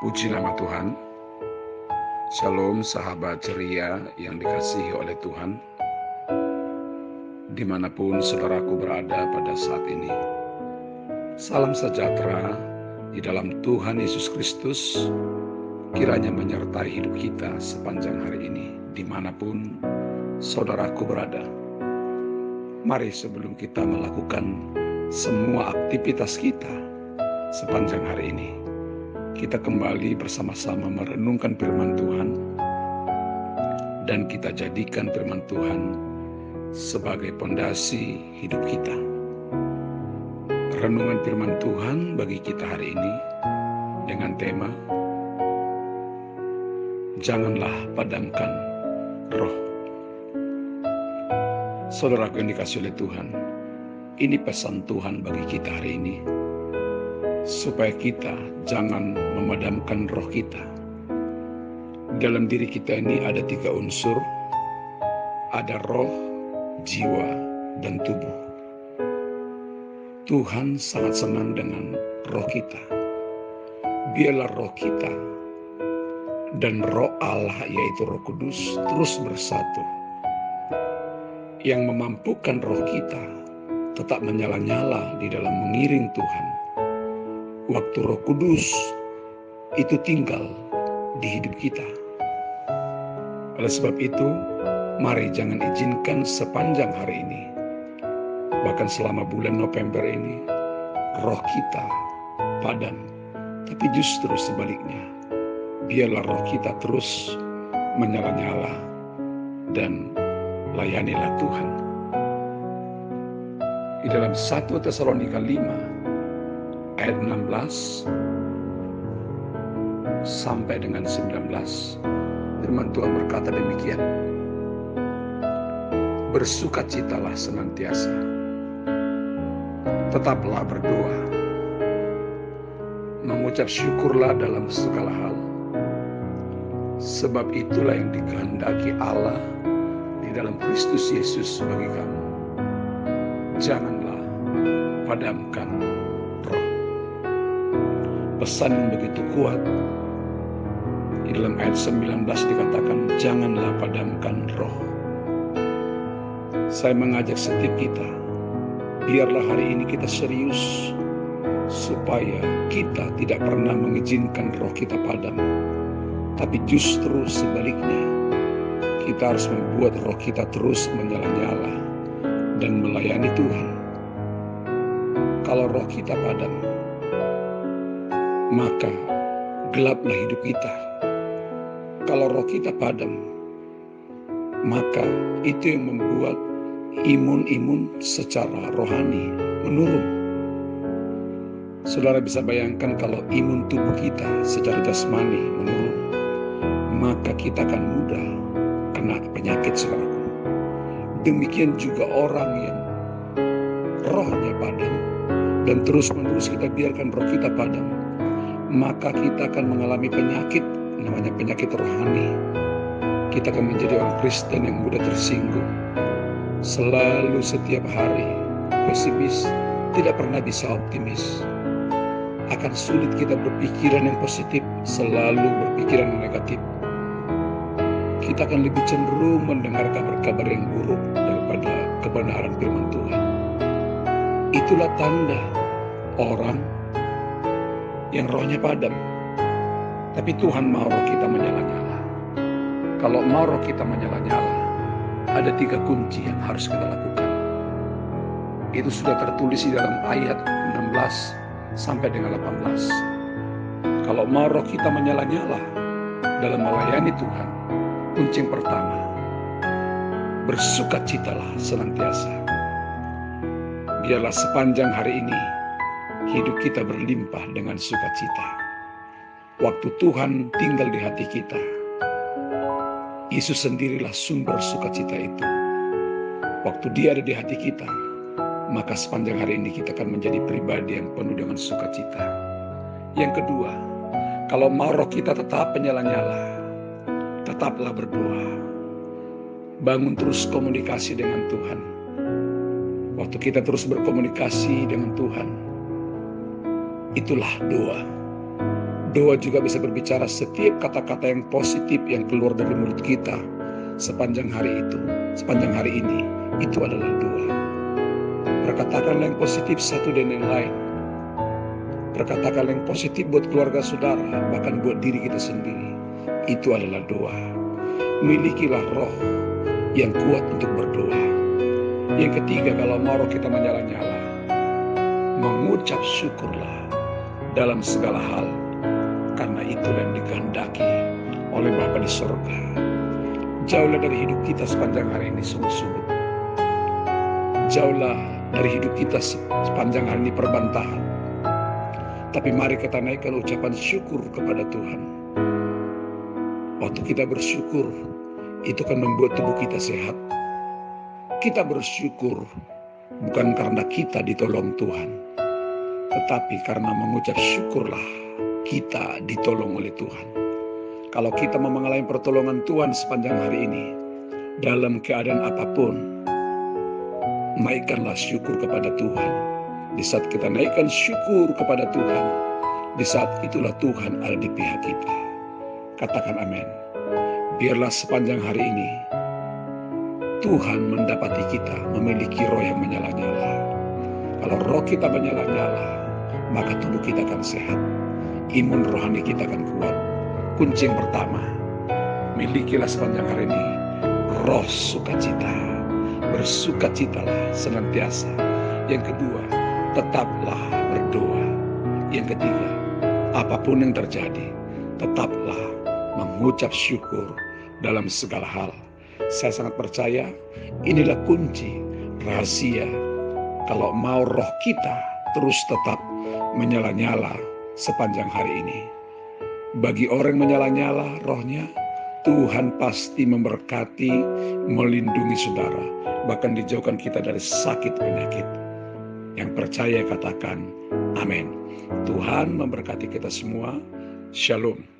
Puji nama Tuhan. Shalom sahabat ceria yang dikasihi oleh Tuhan, dimanapun saudaraku berada pada saat ini. Salam sejahtera di dalam Tuhan Yesus Kristus kiranya menyertai hidup kita sepanjang hari ini, dimanapun saudaraku berada. Mari sebelum kita melakukan semua aktivitas kita sepanjang hari ini, kita kembali bersama-sama merenungkan firman Tuhan, dan kita jadikan firman Tuhan sebagai pondasi hidup kita. Renungan firman Tuhan bagi kita hari ini dengan tema Janganlah Padamkan Roh. Saudaraku yang dikasihi oleh Tuhan, ini pesan Tuhan bagi kita hari ini, supaya kita jangan memadamkan roh kita. Dalam diri kita ini ada 3 unsur, ada roh, jiwa, dan tubuh. Tuhan sangat senang dengan roh kita. Biarlah roh kita dan roh Allah, yaitu Roh Kudus, terus bersatu, yang memampukan roh kita tetap menyala-nyala di dalam mengiring Tuhan waktu Roh Kudus itu tinggal di hidup kita. Oleh sebab itu, mari jangan izinkan sepanjang hari ini, bahkan selama bulan November ini, roh kita padam. Tapi justru sebaliknya, biarlah roh kita terus menyala-nyala dan layanilah Tuhan. Di dalam 1 Tesalonika 5 ayat 16 sampai dengan 19, firman Tuhan berkata demikian. Bersukacitalah senantiasa, tetaplah berdoa, mengucap syukurlah dalam segala hal, sebab itulah yang dikehendaki Allah di dalam Kristus Yesus bagi kamu. Janganlah padamkan roh. Pesan yang begitu kuat. Di dalam ayat 19 dikatakan, janganlah padamkan roh. Saya mengajak setiap kita, biarlah hari ini kita serius, supaya kita tidak pernah mengizinkan roh kita padam. Tapi justru sebaliknya, kita harus membuat roh kita terus menyala-nyala dan melayani Tuhan. Kalau roh kita padam, maka gelaplah hidup kita. Kalau roh kita padam, maka itu yang membuat imun secara rohani menurun. Saudara bisa bayangkan kalau imun tubuh kita secara jasmani menurun, maka kita akan mudah kena penyakit, saudaraku. Demikian juga orang yang rohnya padam dan terus-menerus kita biarkan roh kita padam, maka kita akan mengalami penyakit, namanya penyakit rohani. Kita akan menjadi orang Kristen yang mudah tersinggung, selalu setiap hari pesimis, tidak pernah bisa optimis. Akan sulit kita berpikiran yang positif, selalu berpikiran yang negatif. Kita akan lebih cenderung mendengar kabar-kabar yang buruk daripada kebenaran firman Tuhan. Itulah tanda orang yang rohnya padam. Tapi Tuhan mau roh kita menyala-nyala. Kalau mau roh kita menyala-nyala, ada 3 kunci yang harus kita lakukan. Itu sudah tertulis di dalam ayat 16 sampai dengan 18. Kalau mau roh kita menyala-nyala dalam melayani Tuhan, kunci yang pertama, bersukacitalah senantiasa. Biarlah sepanjang hari ini hidup kita berlimpah dengan sukacita. Waktu Tuhan tinggal di hati kita, Yesus sendirilah sumber sukacita itu. Waktu Dia ada di hati kita, maka sepanjang hari ini kita akan menjadi pribadi yang penuh dengan sukacita. Yang kedua, kalau mau roh kita tetap menyala-nyala, tetaplah berdoa. Bangun terus komunikasi dengan Tuhan. Waktu kita terus berkomunikasi dengan Tuhan, itulah doa. Doa juga bisa berbicara setiap kata-kata yang positif yang keluar dari mulut kita sepanjang hari ini, itu adalah doa. Perkatakanlah yang positif satu dan yang lain. Perkatakanlah yang positif buat keluarga saudara, bahkan buat diri kita sendiri. Itu adalah doa. Milikilah roh yang kuat untuk berdoa. Yang ketiga, kalau mau roh kita menyala-nyala, mengucap syukurlah dalam segala hal, karena itulah yang dikehendaki oleh Bapa di sorga. Jauhlah dari hidup kita sepanjang hari ini sungguh-sungguh. Jauhlah dari hidup kita sepanjang hari ini perbantahan. Tapi mari kita naikkan ucapan syukur kepada Tuhan. Waktu kita bersyukur, itu kan membuat tubuh kita sehat. Kita bersyukur bukan karena kita ditolong Tuhan, tetapi karena mengucap syukurlah kita ditolong oleh Tuhan. Kalau kita mau mengalami pertolongan Tuhan sepanjang hari ini, dalam keadaan apapun, naikkanlah syukur kepada Tuhan. Di saat kita naikkan syukur kepada Tuhan, di saat itulah Tuhan ada di pihak kita. Katakan amin. Biarlah sepanjang hari ini Tuhan mendapati kita memiliki roh yang menyala-nyala. Kalau roh kita menyala-nyala, maka tubuh kita akan sehat, imun rohani kita akan kuat. Kunci yang pertama, milikilah sepanjang hari ini roh sukacita. Bersukacitalah senantiasa. Yang kedua, tetaplah berdoa. Yang ketiga, apapun yang terjadi, tetaplah mengucap syukur dalam segala hal. Saya sangat percaya inilah kunci rahasia kalau mau roh kita terus tetap menyala-nyala sepanjang hari ini. Bagi orang menyala-nyala rohnya, Tuhan pasti memberkati, melindungi saudara, bahkan dijauhkan kita dari sakit penyakit. Yang percaya katakan amin. Tuhan memberkati kita semua. Shalom.